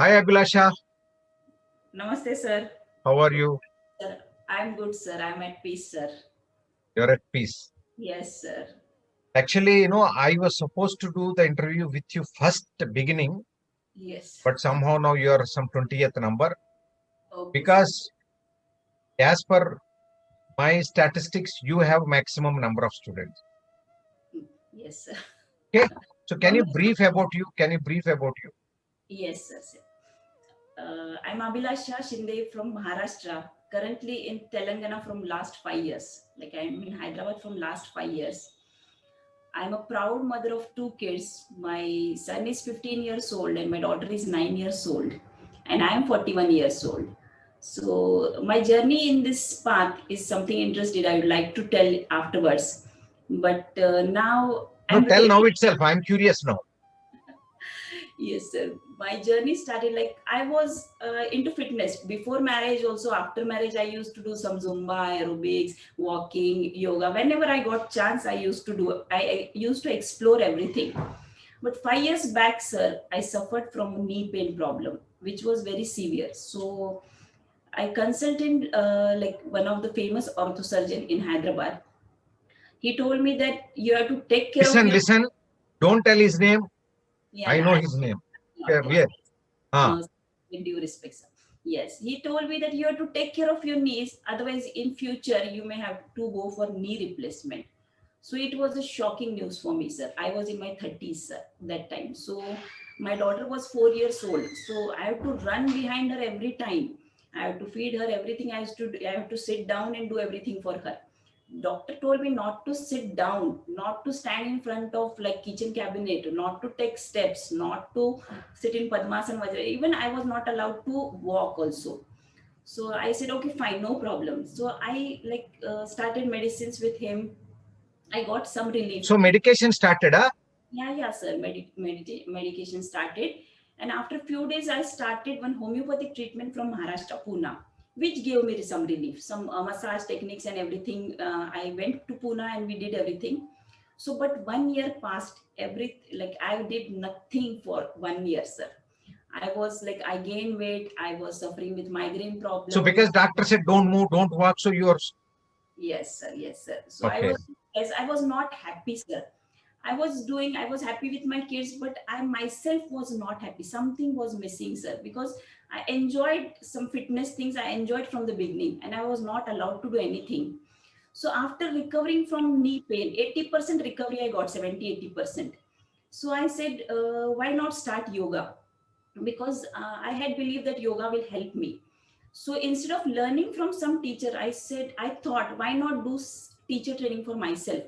Hi Abhilasha, Namaste, sir. how are you? Sir, I'm good, sir. I'm at peace, sir. You're at peace. Yes, sir. Actually, I was supposed to do the interview with you first beginning, Yes. but somehow now you are some 20th number Okay, sir. because as per my statistics, you have maximum number of students. Yes, sir. Okay. So can No, you no. brief about you? Can you brief about you? Yes, sir. I'm Abhilasha Shinde from Maharashtra. Currently in Telangana from last 5 years. Like I'm in Hyderabad from last 5 years. I'm a proud mother of two kids. My son is 15 years old and my daughter is 9 years old. And I am 41 years old. So my journey in this path is something interesting I would like to tell afterwards. But now No, I'm tell ready. now itself. I'm curious now. Yes, sir. My journey started like I was into fitness before marriage. Also, after marriage, I used to do some Zumba, aerobics, walking, yoga. Whenever I got chance, I used to do. I used to explore everything. But 5 years back, sir, I suffered from a knee pain problem, which was very severe. So I consulted like one of the famous ortho surgeon in Hyderabad. He told me that you have to take care of Listen, your. listen. Don't tell his name. Yeah, I yeah, know I his name. will not Okay, tell. where? Ah, Uh, with due respect, sir. Yes, he told me that you have to take care of your knees, otherwise, in future you may have to go for knee replacement. So it was a shocking news for me, sir. I was in my 30s, sir, that time. So my daughter was 4 years old. So I have to run behind her every time. I have to feed her everything. I have to sit down and do everything for her. Doctor told me not to sit down, not to stand in front of like kitchen cabinet, not to take steps, not to sit in Padmasana Vajra. Even I was not allowed to walk also. So I said, okay, fine, no problem. So I started medicines with him. I got some relief. so medication started, huh? Yeah, yeah, sir. Medication started. And after a few days, I started one homeopathic treatment from Maharashtra, Pune, which gave me some relief, some massage techniques and everything. I went to Pune and we did everything. So, but 1 year passed, like I did nothing for 1 year, sir. I was like, I gained weight. I was suffering with migraine So problem. because doctor said don't move, don't walk, so you're Yes, sir. Yes, sir. So okay. I was not happy, sir. I was happy with my kids, but I myself was not happy. Something was missing, sir, because I enjoyed some fitness things. I enjoyed from the beginning, and I was not allowed to do anything. So after recovering from knee pain, 80% recovery, I got 70-80%. So I said, why not start yoga? Because I had believed that yoga will help me. So instead of learning from some teacher, I thought, why not do teacher training for myself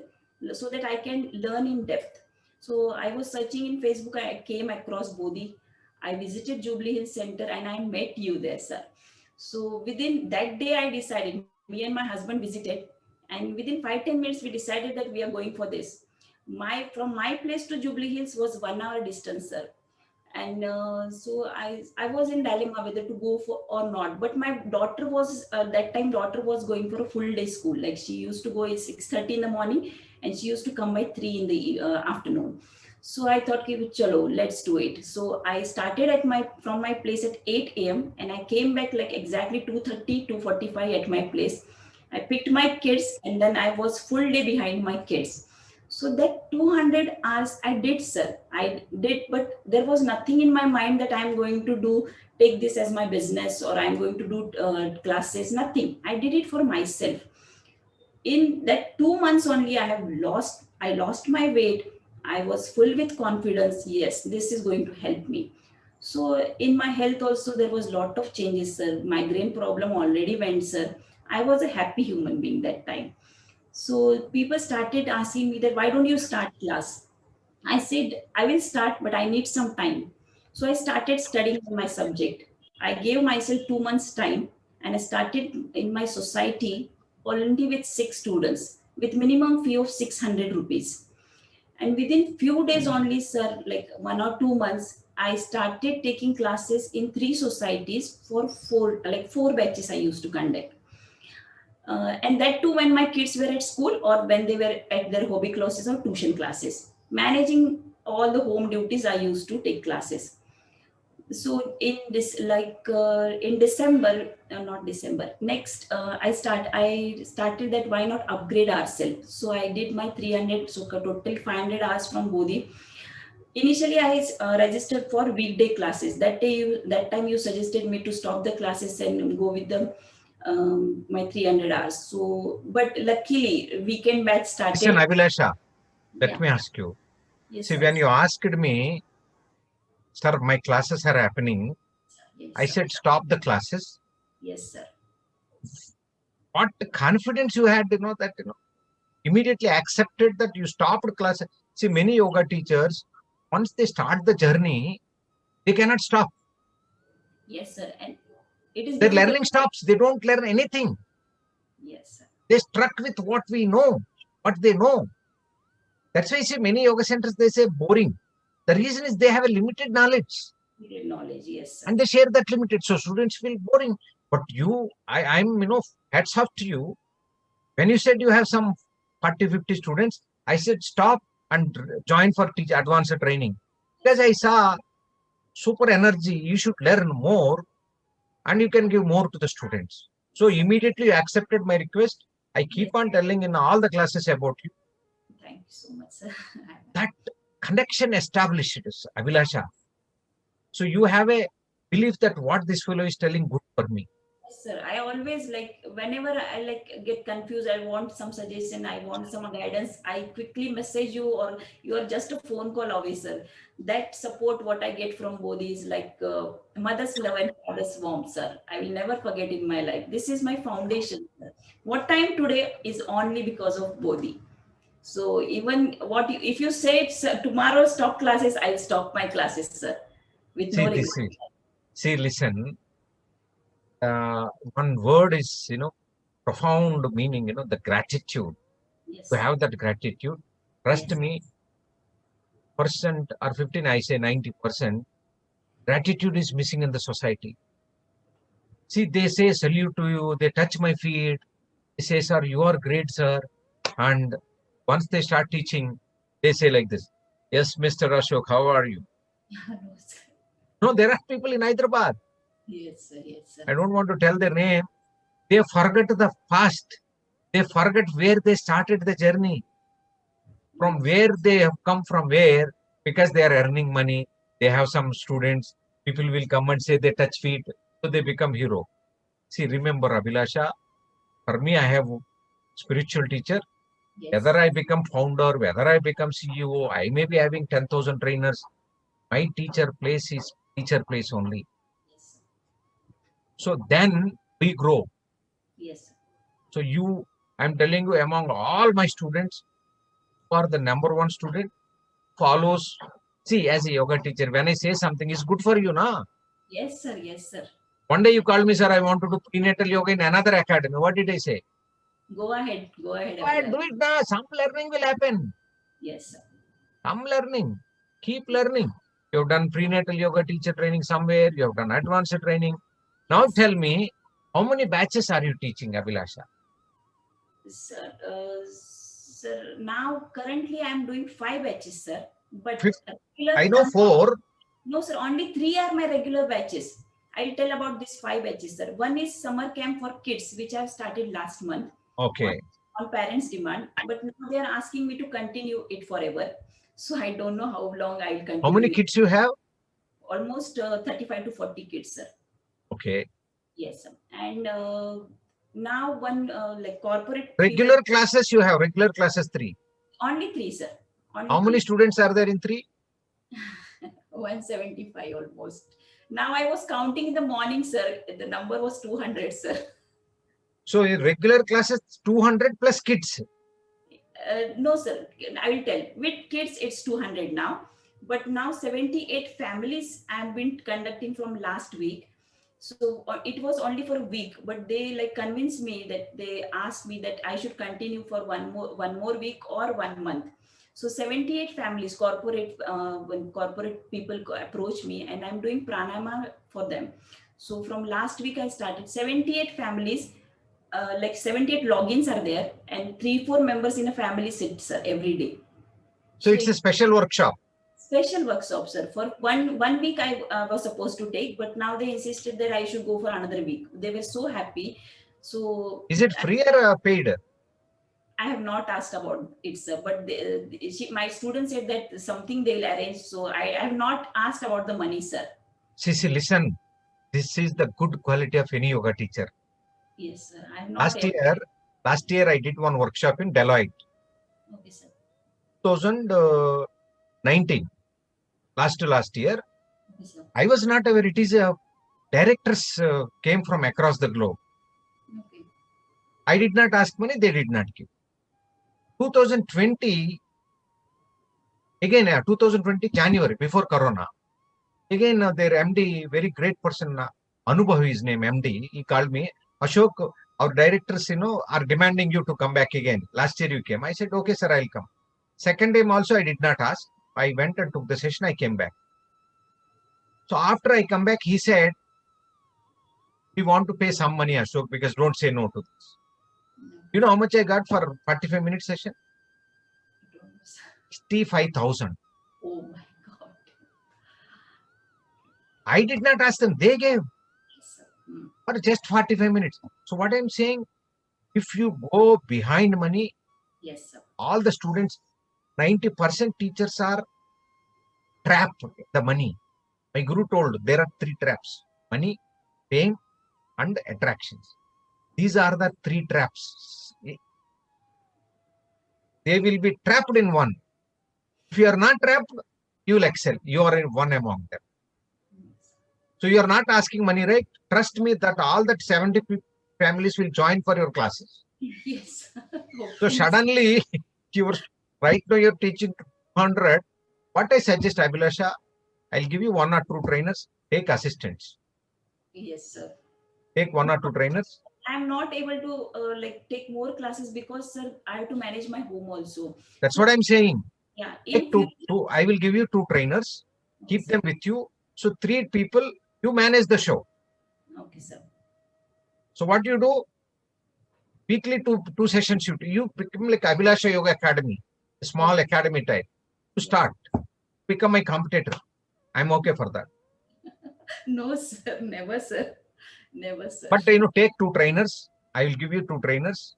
so that I can learn in depth. So I was searching in Facebook, I came across Bodhi. I visited Jubilee Hills Center and I met you there, sir. So within that day, I decided, me and my husband visited, and within 5-10 minutes, we decided that we are going for this. From my place to Jubilee Hills was 1 hour distance, sir. And I was in dilemma whether to go for or not. But my daughter was that time daughter was going for a full day school. Like she used to go at 6:30 in the morning, and she used to come by 3 in the afternoon. So I thought, okay, chalo, let's do it. So I started at my from my place at 8 a.m. and I came back like exactly 2:30, 2:45 at my place. I picked my kids and then I was full day behind my kids. So that 200 hours I did, sir. I did, but there was nothing in my mind that I'm going to do, take this as my business or I'm going to do classes, nothing. I did it for myself. In that 2 months only, I lost my weight. I was full with confidence. Yes, this is going to help me. So in my health also, there was lot of changes, sir. Migraine problem already went, sir. I was a happy human being that time. So people started asking me that why don't you start class? I said I will start, but I need some time. So I started studying my subject. I gave myself 2 months time, and I started in my society only with 6 students with minimum fee of 600 rupees. And within few days only, sir, like 1 or 2 months, I started taking classes in 3 societies for four batches I used to conduct. And that too when my kids were at school or when they were at their hobby classes or tuition classes. Managing all the home duties, I used to take classes. So in this, in December, not December, next, I started that why not upgrade ourselves. So I did my 300, so total 500 hours from Bodhi. Initially, I registered for weekday classes. That time you suggested me to stop the classes and go with the my 300 hours. So, but luckily, weekend batch Listen, started. Abhilasha, let Yeah. me ask you. Yes, See, sir. when you asked me, sir, my classes are happening, Yes, I sir. said, stop the classes. Yes, sir. What confidence you had, that, immediately accepted that you stopped class. See, many yoga teachers, once they start the journey, they cannot stop. Yes, sir. And it is Their difficult. learning stops. They don't learn anything. Yes, sir. They struck with what we know, what they know. That's why, see, many yoga centers, they say boring. The reason is they have a limited knowledge Needed knowledge. Yes, sir. and they share that limited. So students feel boring. But I'm, hats off to you. When you said you have some 40, 50 students, I said stop and join for advanced training. Because I saw super energy, you should learn more and you can give more to the students. So immediately you accepted my request. I keep Yes. on telling in all the classes about you. Thank you so much, sir. That connection established, Abhilasha. So you have a belief that what this fellow is telling good for me. Yes, sir. I always whenever I get confused, I want some suggestion, I want some guidance. I quickly message you, or you are just a phone call away, sir. That support what I get from Bodhi is mother's love and father's warmth, sir. I will never forget in my life. This is my foundation, sir. What time today is only because of Bodhi. So even if you say tomorrow stop classes, I'll stop my classes, sir, with no See, regret. listen, one word is, profound meaning, the gratitude. Yes, To sir. have that gratitude, trust Yes. me, percent or 15, I say 90%, gratitude is missing in the society. See, they say salute to you, they touch my feet, they say, sir, you are great, sir. And once they start teaching, they say like this, yes, Mr. Ashok, how are you? No, sir. No, there are people in Hyderabad. Yes, sir. Yes, sir. I don't want to tell their name. They forget the past. They forget where they started the journey, from Yes. where they have come from where, because they are earning money. They have some students. People will come and say they touch feet, so they become hero. See, remember, Abhilasha, for me, I have spiritual teacher. Yes. Whether I become founder, whether I become CEO, I may be having 10,000 trainers. My teacher place is teacher place only. Yes. So then we grow. Yes. So I'm telling you, among all my students, who are the number one student, follows. See, as a yoga teacher, when I say something is good for you, na. Yes, sir. Yes, sir. One day you called me, sir, I want to do prenatal yoga in another academy. What did I say? Go ahead. Go ahead, Why Abhilash. do it now? Some learning will happen. Yes, sir. Some learning. Keep learning. You have done prenatal yoga teacher training somewhere. You have done advanced training. Now Yes. tell me, how many batches are you teaching, Abhilasha? Sir, sir, now currently I'm doing 5 batches, sir. But Fifth, regular, I know 4. no, sir, only 3 are my regular batches. I'll tell about these 5 batches, sir. One is summer camp for kids, which I've started last month on, Okay. on parents' demand. But now they are asking me to continue it forever. So I don't know how long I'll How many continue it. kids you have? Almost 35 to 40 kids, sir. Okay. Yes, sir. And now one corporate people, Regular classes you have. Regular classes 3. only 3, sir. How Only many 3. students are there in 3? 175 almost. Now I was counting in the morning, sir. The number was 200, sir. So in regular classes 200 plus kids. No, sir. I will tell. With kids, it's 200 now. But now 78 families I've been conducting from last week. So it was only for a week, but they convinced me that they asked me that I should continue for one more week or 1 month. So 78 families, when corporate people approach me, and I'm doing pranayama for them. So from last week I started 78 families, 78 logins are there, and 3 4 members in a family sit, sir, every day. So So it's a it's special workshop. special workshop, sir. For one week I was supposed to take, but now they insisted that I should go for another week. They were so happy. So Is it free or paid? I have not asked about it, sir. But my student said that something they'll arrange. So I have not asked about the money, sir. See, listen. This is the good quality of any yoga teacher. Yes, sir. I have not. Last year I did one workshop in Deloitte. Okay, sir. 2019. Last year. Okay, sir. I was not aware. It is directors came from across the globe. Okay. I did not ask money. They did not give. 2020. Again, 2020 January, before Corona. Again, their MD, very great person, Anubhav, his name, MD, he called me, Ashok, our directors, are demanding you to come back again. Last year you came. I said, okay, sir, I'll come. Second time also, I did not ask. I went and took the session. I came back. So after I come back, he said, we want to pay some money, Ashok, because don't say no to this. You know how much I got for 45 minute session? 65,000. Oh my God. I did not ask them. They gave. Yes, For just 45 minutes. So what I'm saying, if you go behind money, yes, sir. all the students, 90% teachers are trapped the money. My guru told there are 3 traps: money, fame, and attractions. These are the 3 traps. They will be trapped in one. If you are not trapped, you will excel. You are one among them. So you are not asking money, right? Trust me that all that 70 families will join for your classes. Yes. So suddenly, right now you're teaching 200. What I suggest, Abhilasha, I'll give you 1 or 2 trainers. Take assistants. Yes, sir. Take 1 or 2 trainers. I'm not able to take more classes because, sir, I have to manage my home also. That's what I'm saying. Yeah. Take two. I will give you 2 trainers. Keep them with you. So 3 people, you manage the show. Okay, sir. So what you do? Weekly 2 sessions. You become like Abhilasha Yoga Academy, a small academy type. To start, become my competitor. I'm okay for that. No, sir. Never, sir. Never, sir. But take 2 trainers. I will give you 2 trainers,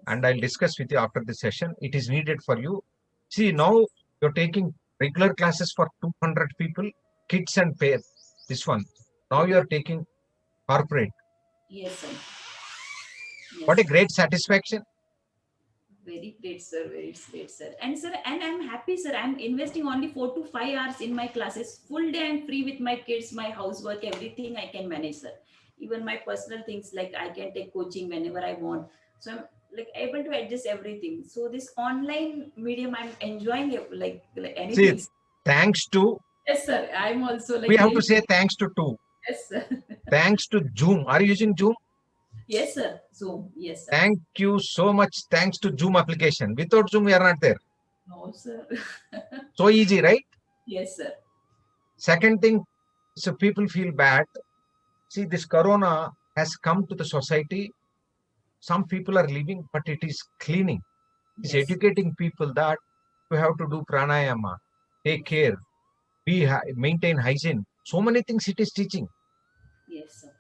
and I'll discuss with you after the session. It is needed for you. See, now you're taking regular classes for 200 people, kids and pair. This one. Now you're taking corporate. Yes, sir. Yes, what a great satisfaction. Very great, sir. Very great, sir. And sir, and I'm happy, sir. I'm investing only 4 to 5 hours in my classes. Full day I'm free with my kids, my housework, everything I can manage, sir. Even my personal things, like I can take coaching whenever I want. So I'm like able to adjust everything. So this online medium, I'm enjoying it like anything. See, thanks to. Yes, sir. I'm also like. We have to say thanks to 2. Yes, sir. Thanks to Zoom. Are you using Zoom? Yes, sir. Zoom. Yes, sir. Thank you so much. Thanks to Zoom application. Without Zoom, we are not there. No, sir. So easy, right? Yes, sir. Second thing, so people feel bad. See, this corona has come to the society. Some people are leaving, but it is cleaning. It's educating people that you have to do pranayama, take care, maintain hygiene. So many things it is teaching. Yes, sir.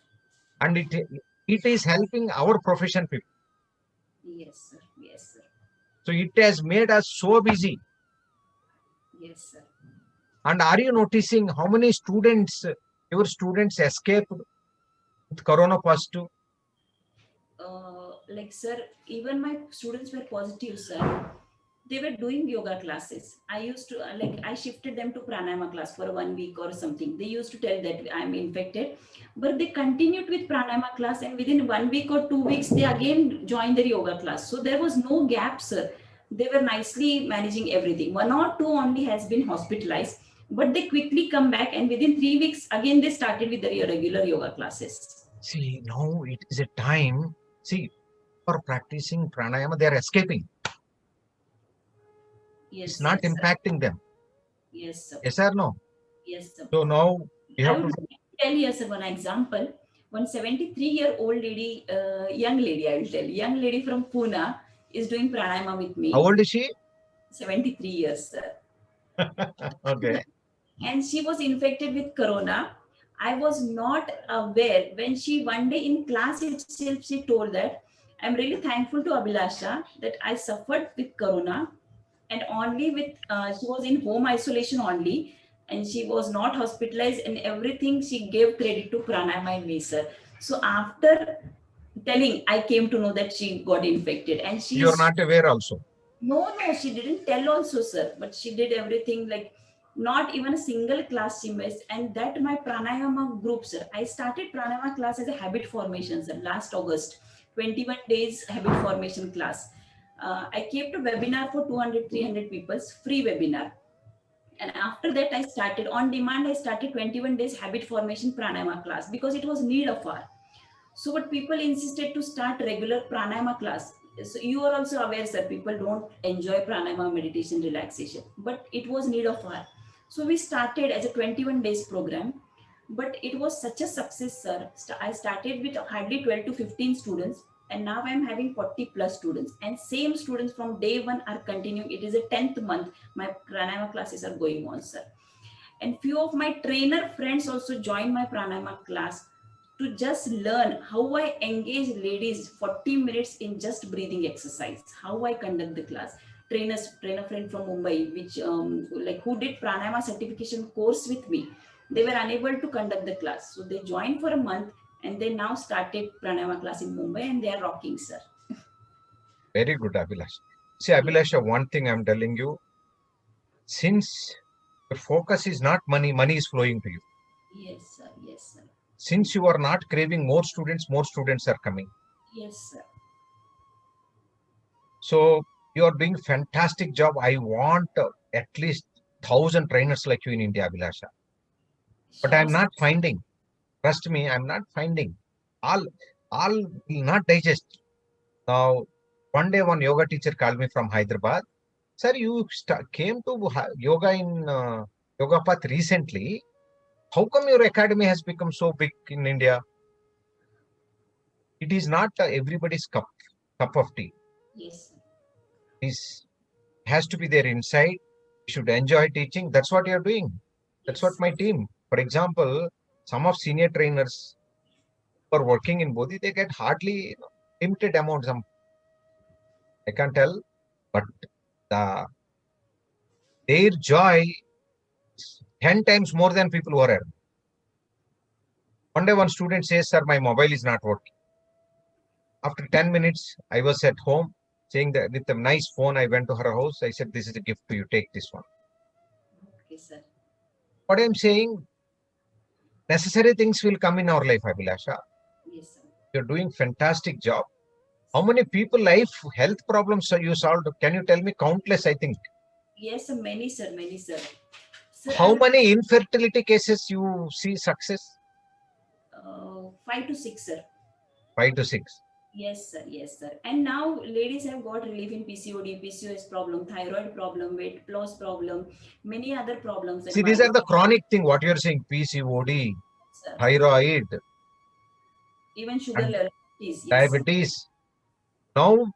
And it is helping our profession people. Yes, sir. Yes, sir. So it has made us so busy. Yes, sir. And are you noticing how many students, your students escaped with corona positive? Like, sir, even my students were positive, sir. They were doing yoga classes. I used to I shifted them to pranayama class for 1 week or something. They used to tell that I'm infected, but they continued with pranayama class, and within 1 week or 2 weeks, they again joined their yoga class. So there was no gap, sir. They were nicely managing everything. 1 or 2 only has been hospitalized, but they quickly come back, and within 3 weeks, again they started with their regular yoga classes. See, now it is a time. See, for practicing pranayama, they are escaping. Yes, it's not impacting them. Yes, sir. Yes or no? Yes, sir. So now you have to tell you, sir, one example. One 73-year-old lady, young lady from Pune is doing pranayama with me. How old is she? 73 years, sir. Okay. and she was infected with corona. I was not aware. When she one day in class itself, she told that I'm really thankful to Abhilasha that I suffered with corona, and only with she was in home isolation only, and she was not hospitalized, and everything she gave credit to pranayama and me, sir. So after telling, I came to know that she got infected, and You're she's not aware also. no, she didn't tell also, sir. But she did everything like not even a single class she missed. And that my pranayama group, sir. I started pranayama class as a habit formation, sir, last August. 21 days habit formation class. I came to webinar for 200, 300 people, free webinar. And after that, I started on demand. I started 21 days habit formation pranayama class because it was need of our. So, but people insisted to start regular pranayama class. So you are also aware, sir, people don't enjoy pranayama meditation relaxation, but it was need of our. So we started as a 21 days program, but it was such a success, sir. I started with hardly 12 to 15 students, and now I'm having 40 plus students, and same students from day one are continuing. It is a 10th month. My pranayama classes are going on, sir. And few of my trainer friends also joined my pranayama class to just learn how I engage ladies 40 minutes in just breathing exercise, how I conduct the class. Trainer friend from Mumbai, which like who did pranayama certification course with me, they were unable to conduct the class, so they joined for a month, and they now started pranayama class in Mumbai, and they are rocking, sir. Very good, Abhilash. See, Abhilasha, one thing I'm telling you, since your focus is not money, money is flowing to you. Yes, sir. Yes, sir. Since you are not craving more students are coming. Yes, sir. So you are doing fantastic job. I want at least 1,000 trainers like you in India, Abhilasha. But Sure, I'm sir. not finding. Trust me, I'm not finding. All will not digest. Now, one day one yoga teacher called me from Hyderabad. Sir, you came to yoga in Yoga Path recently. How come your academy has become so big in India? It is not everybody's cup of tea. Yes, sir. This has to be there inside. You should enjoy teaching. That's what you're doing. That's what Yes. my team. For example, some of senior trainers who are working in Bodhi, they get hardly limited amount. Some I can't tell, but their joy is 10 times more than people who are earning. One day, one student says, "Sir, my mobile is not working." After 10 minutes, I was at home saying that with a nice phone, I went to her house. I said, "This is a gift to you. Take this one." Okay, sir. What I'm saying, necessary things will come in our life, Abhilasha. Yes, sir. You're doing fantastic job. How many people life health problems you solved? Can you tell me? Countless, I think. Yes, sir. Many, sir. Many, sir. Sir, How many infertility cases you see success? 5 to 6, sir. 5 to 6. Yes, sir. Yes, sir. And now ladies have got relief in PCOD, PCOS problem, thyroid problem, weight loss problem, many other problems. And See, these are the chronic thing. What you're saying, PCOD, sir, thyroid, even sugar and level is yes. diabetes. Now,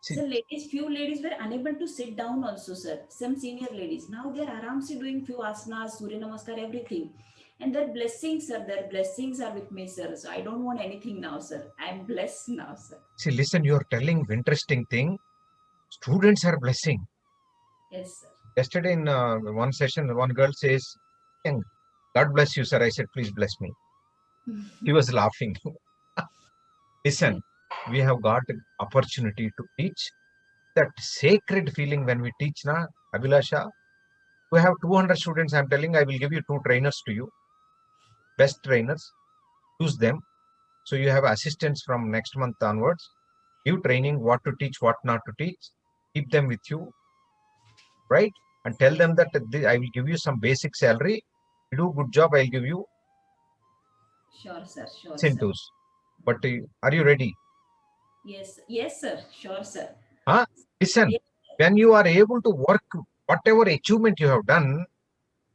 see, So ladies, few ladies were unable to sit down also, sir. Some senior ladies. Now they're aramsi doing few asanas, Surya Namaskar, everything. And their blessings, sir, their blessings are with me, sir. So I don't want anything now, sir. I'm blessed now, sir. see, listen, you're telling interesting thing. Students are blessing. Yes, sir. Yesterday in one session, one girl says, "God bless you, sir." I said, "Please bless me." He was laughing. Listen, we have got opportunity to teach. That sacred feeling when we teach, na, Abhilasha, we have 200 students. I'm telling, I will give you 2 trainers to you, best trainers. Use them. So you have assistants from next month onwards. Give training, what to teach, what not to teach. Keep them with you, right? And tell them that I will give you some basic salary. You do good job, I'll give you Sure, sir. Sure, sir. incentives. But are you ready? Yes, yes, sir. Sure, sir. Listen, Yes. when you are able to work, whatever achievement you have done,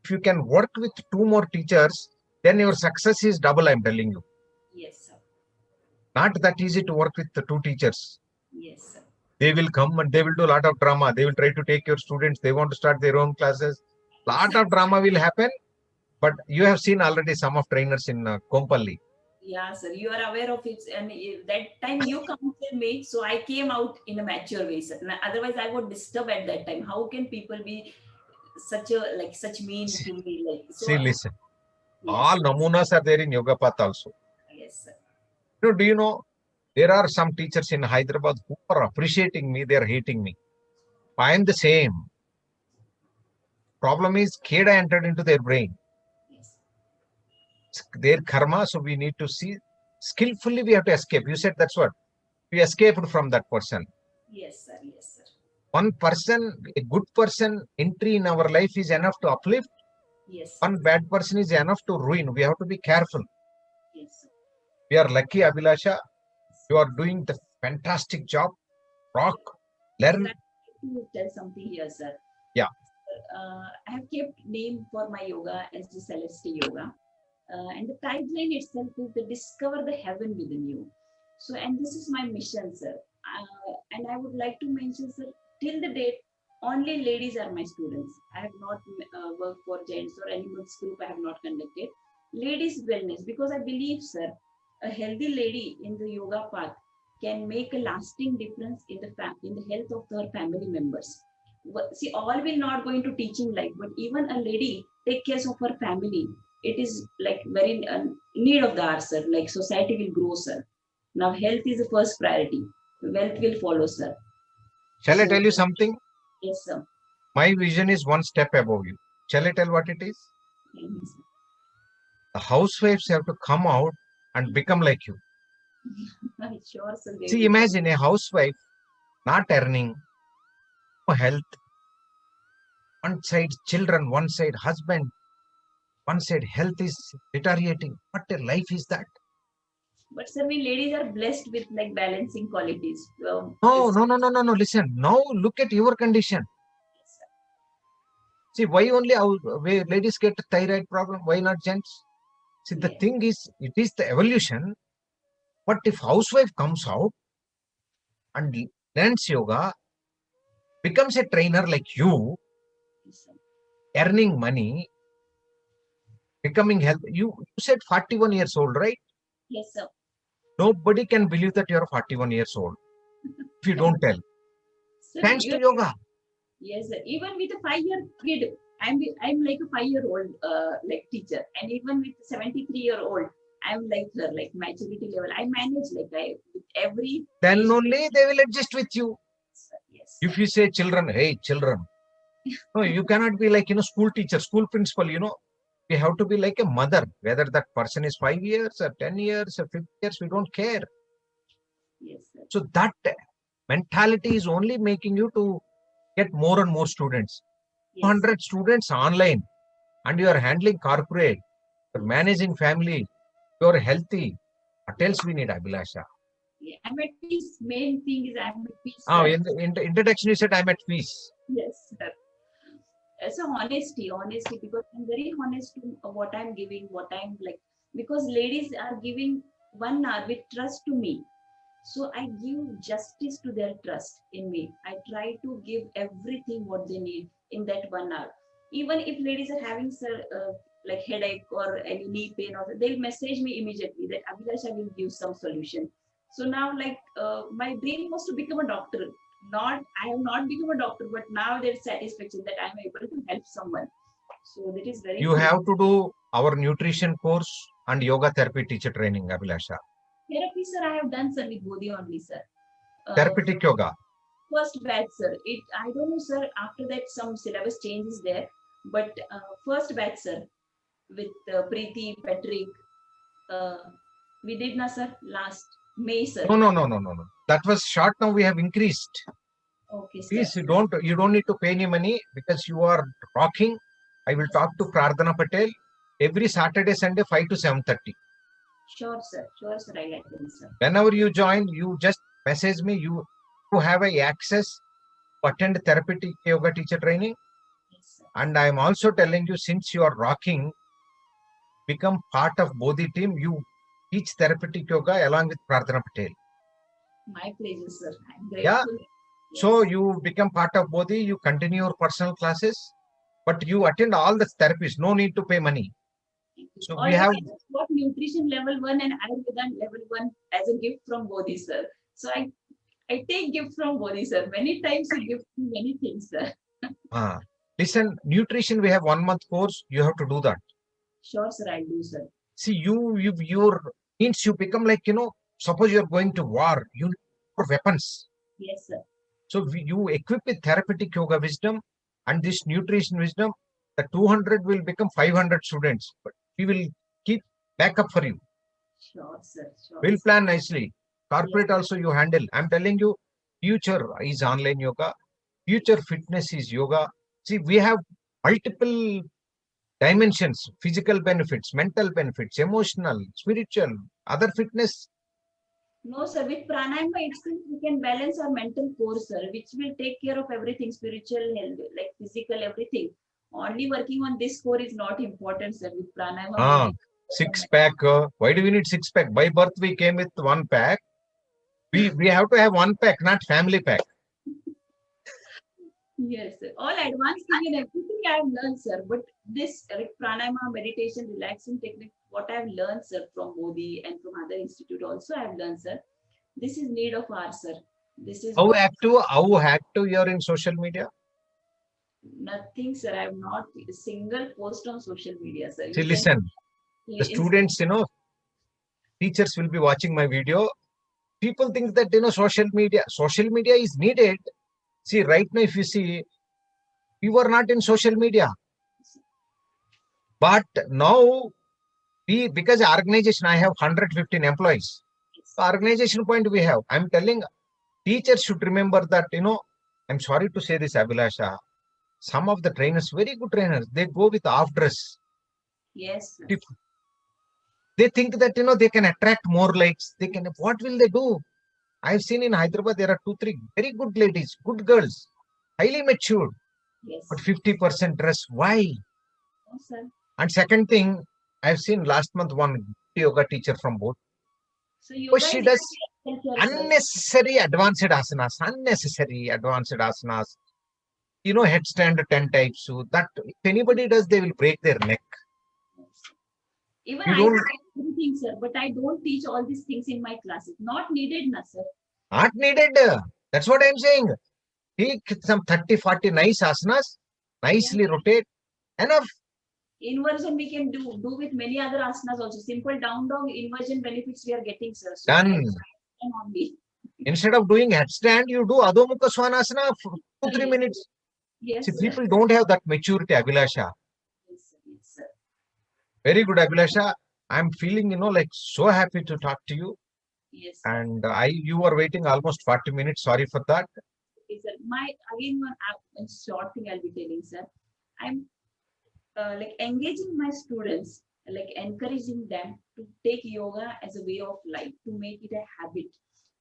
if you can work with 2 more teachers, then your success is double, I'm telling you. Yes, sir. Not that easy to work with the 2 teachers. Yes, sir. They will come and they will do a lot of drama. They will try to take your students. They want to start their own classes. Lot of drama will happen, but you have seen already some of trainers in Kompalli. Yeah, sir, you are aware of it, and that time you counseled me, so I came out in a mature way, sir. Otherwise, I would disturb at that time. How can people be such mean to me? Like so, See, listen, yes, all namunas are there in Yoga Path also. yes, sir. Do you know, there are some teachers in Hyderabad who are appreciating me, they are hating me. I am the same. Problem is, Kheda entered into their brain, Yes, their karma, so we need to see skillfully we have to escape. You said that's what we escaped from that person. yes, sir. Yes, sir. One person, a good person entry in our life is enough to uplift. Yes, sir. One bad person is enough to ruin. We have to be careful. Yes, sir. We are lucky, Abhilasha. You are doing the fantastic job. Rock, Sir, learn. I have to tell something here, sir. Yeah. I have kept name for my yoga as the Celestial Yoga. And the tagline itself is the discover the heaven within you. So, and this is my mission, sir. And I would like to mention, sir, till the date, only ladies are my students. I have not worked for gents or any mixed group. I have not conducted ladies wellness because I believe, sir, a healthy lady in the yoga path can make a lasting difference in in the health of her family members. See, all will not go into teaching life, but even a lady take care of her family. It is like very need of the hour, sir. Like society will grow, sir. Now health is the first priority. Wealth will follow, sir. Shall I So tell you something? yes, sir. My vision is one step above you. Shall I tell what it is? Yes, The housewives have to come out and become like you. sir. Sure, sir. They See, will. imagine a housewife not earning, no health, one side children, one side husband, one side health is deteriorating. What a life is that? But sir, we ladies are blessed with like balancing qualities. No, no, no, no, no, no. Listen, now look at your condition. Yes, sir. See, why only why ladies get thyroid problem? Why not gents? See, the Yes. thing is, it is the evolution. But if housewife comes out and learns yoga, becomes a trainer like you, Yes, sir. earning money, becoming health. You said 41 years old, right? Yes, sir. Nobody can believe that you're 41 years old if you don't tell. Sir, Thanks to yoga. yes, sir. Even with a 5 year kid, I'm like a 5 year old like teacher, and even with 73-year-old, I'm like her, like maturity level. I manage like I with every. Then only they will adjust with you. Yes. If you say children, hey children, no, you cannot be like school teacher, school principal. We have to be like a mother. Whether that person is 5 years or 10 years or 50 years, we don't care. Yes, sir. So that mentality is only making you to get more and more students. Yes. 200 students online, and you are handling corporate, you're managing family, you're healthy. What else we need, Abhilasha? Yeah, I'm at peace. Main thing is I'm at peace. Oh, Sir. in the introduction, you said I'm at peace. Yes, sir. So honesty, because I'm very honest to what I'm giving, what I'm like, because ladies are giving 1 hour with trust to me. So I give justice to their trust in me. I try to give everything what they need in that 1 hour. Even if ladies are having like headache or any knee pain, or they'll message me immediately that Abhilasha will give some solution. So now, like my dream was to become a doctor. Not I have not become a doctor, but now there's satisfaction that I'm able to help someone. So that is very. You have to do our nutrition course and yoga therapy teacher training, Abhilasha. Therapy, sir, I have done, sir, with Bodhi only, sir. Therapeutic yoga. First batch, sir. I don't know, sir. After that, some syllabus changes there. But first batch, sir, with Preeti, Patrick, uh, we did, na, sir, last May, sir. No. That was short. Now we have increased. Okay, sir. Please, you don't need to pay any money because you are rocking. I will talk to Prardhana Patel every Saturday, Sunday, 5 to 7:30. Sure, sir. Sure, sir. I like them, sir. Whenever you join, you just message me. You have a access to attend therapeutic yoga teacher training. Yes, sir. And I am also telling you, since you are rocking, become part of Bodhi team. You teach therapeutic yoga along with Prardhana Patel. My pleasure, sir. I'm Yeah. grateful. So Yes. you become part of Bodhi. You continue your personal classes, but you attend all the therapies, no need to pay money. So we Already have, I got nutrition level 1 and Ayurveda level 1 as a gift from Bodhi sir. So I take gift from Bodhi sir. Many times he gives me many things, sir. listen, nutrition, we have 1 month course, you have to do that. Sure, sir, I'll do, sir. See, your means you become like, suppose you're going to war, you need more weapons. Yes, sir. So you equip with therapeutic yoga wisdom and this nutrition wisdom, the 200 will become 500 students, but we will keep backup for you. Sure, sir. Sure. We'll plan nicely. Corporate also you handle. I'm telling you, future is online yoga. Future fitness is yoga. See, we have multiple dimensions, physical benefits, mental benefits, emotional, spiritual, other fitness. No, sir. With pranayama itself, we can balance our mental core, sir, which will take care of everything, spiritual, health, like physical, everything. Only working on this core is not important, sir. With pranayama, Six pack. Why do we need six pack? By birth, we came with one pack. We have to have one pack, not family pack. Yes, sir. All advanced thing and everything I have learned, sir. But this pranayama, meditation, relaxing technique, what I have learned, sir, from Modi and from other institute also I have learned, sir. This is need of ours, sir. This is How active you're in social media? nothing, sir. I have not a single post on social media, sir. See, listen, the students, teachers will be watching my video. People think that, social media is needed. See, right now, if you see, we were not in social media. But now, because organization, I have 115 employees. The organization point we have. I'm telling teachers should remember that, I'm sorry to say this, Abhilasha. Some of the trainers, very good trainers, they go with half dress. Yes. Sir. They think that, they can attract more likes. What will they do? I've seen in Hyderabad, there are 2, 3 very good ladies, good girls, highly matured, yes, but 50% dress. Why? No, sir. And second thing, I've seen last month one yoga teacher from both. So yoga she does unnecessary advanced asanas, headstand 10 types. So that if anybody does, they will break their neck. Even I do everything, sir, but I don't teach all these things in my classes. Not needed, na, sir. Not needed. That's what I'm saying. Take some 30, 40 nice asanas, nicely rotate. Enough. Inversion we can do with many other asanas also. Simple down dog inversion benefits we are getting, sir. So done. Instead of doing headstand, you do Adho Mukha Svanasana for 2-3 minutes. Yes. See, people don't have that maturity, Abhilasha. Yes, sir. Very good, Abhilasha. I'm feeling, like so happy to talk to you. Yes. And you were waiting almost 40 minutes. Sorry for that. Okay, sir. One short thing I'll be telling, sir. I'm like engaging my students, like encouraging them to take yoga as a way of life, to make it a habit.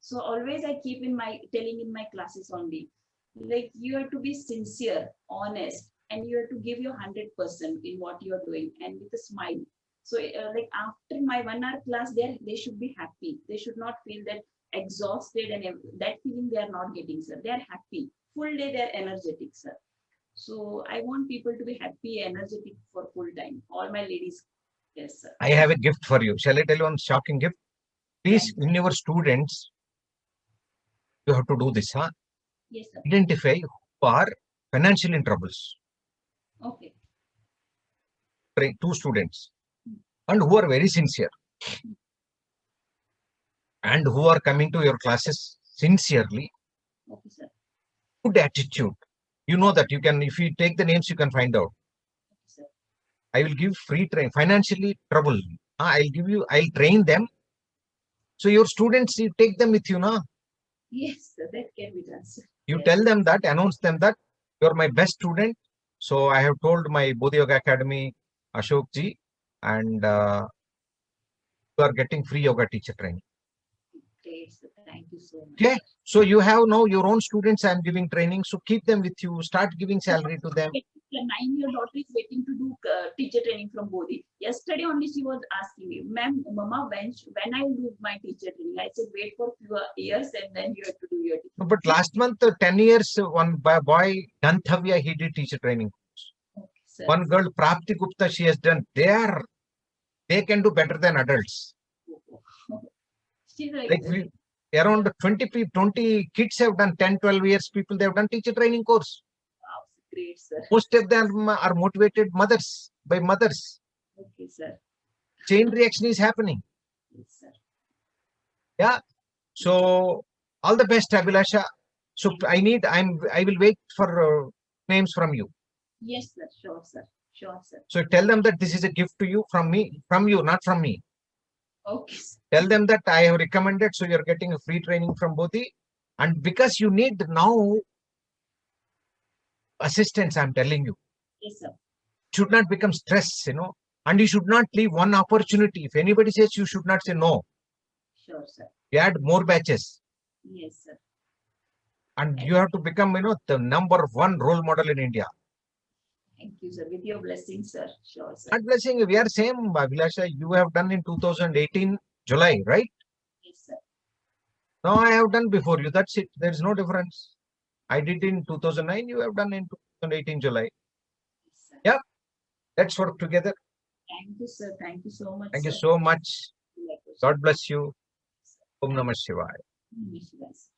So always I keep telling in my classes only, like you have to be sincere, honest, and you have to give your 100% in what you are doing and with a smile. So like after my 1 hour class, they should be happy. They should not feel that exhausted and that feeling they are not getting, sir. They are happy. Full day they are energetic, sir. So I want people to be happy, energetic for full time. All my ladies. Yes, sir. I have a gift for you. Shall I tell you one shocking gift? Please, in your students, you have to do this, huh? Yes, sir. Identify who are financially in troubles. Okay. 2 students. And who are very sincere. And who are coming to your classes sincerely. Okay, sir. Good attitude. You know that you can, if you take the names, you can find out. Okay, sir. I will give free train, financially trouble. I'll train them. So your students, you take them with you, na? Yes, sir, that can be done, sir. You tell them that, announce them that you're my best student. So I have told my Bodhi Yoga Academy, Ashok ji, and you are getting free yoga teacher training. Great, sir. Thank you so much. Okay. So you have now your own students I'm giving training. So keep them with you. Start giving salary to them. A 9-year daughter is waiting to do teacher training from Bodhi. Yesterday only she was asking me, ma'am, mama, when I will do my teacher training? I said, wait for few years and then you have to do your teacher. But last month, 10 years, one boy, Ganthavya, he did teacher training. Okay, sir. One girl, Prapti Gupta, she has done. They can do better than adults. She's like, Like around 20 kids have done 10, 12 years. People, they have done teacher training course. wow, great, sir. Most of them are motivated mothers by mothers. Okay, sir. Chain reaction is happening. Yes, sir. Yeah. So all the best, Abhilasha. So I will wait for names from you. Yes, sir. Sure, sir. Sure, sir. So tell them that this is a gift to you from me, not from me. Okay, sir. Tell them that I have recommended, so you're getting a free training from Bodhi. And because you need now assistance, I'm telling you, Yes, sir. should not become stress, and you should not leave one opportunity. If anybody says you should not say no, Sure, sir. you add more batches. Yes, sir. And you have to become, the number one role model in India. Thank you, sir. With your blessing, sir. Sure, sir. Not blessing, we are same, Abhilasha. You have done in 2018, July, right? Yes, sir. No, I have done before you. That's it. There's no difference. I did in 2009. You have done in 2018, July. Yes, sir. Yeah. Let's work together. Thank you, sir. Thank you so much. Thank you sir. so much. God bless you. Om Namah Shivaya. Yes.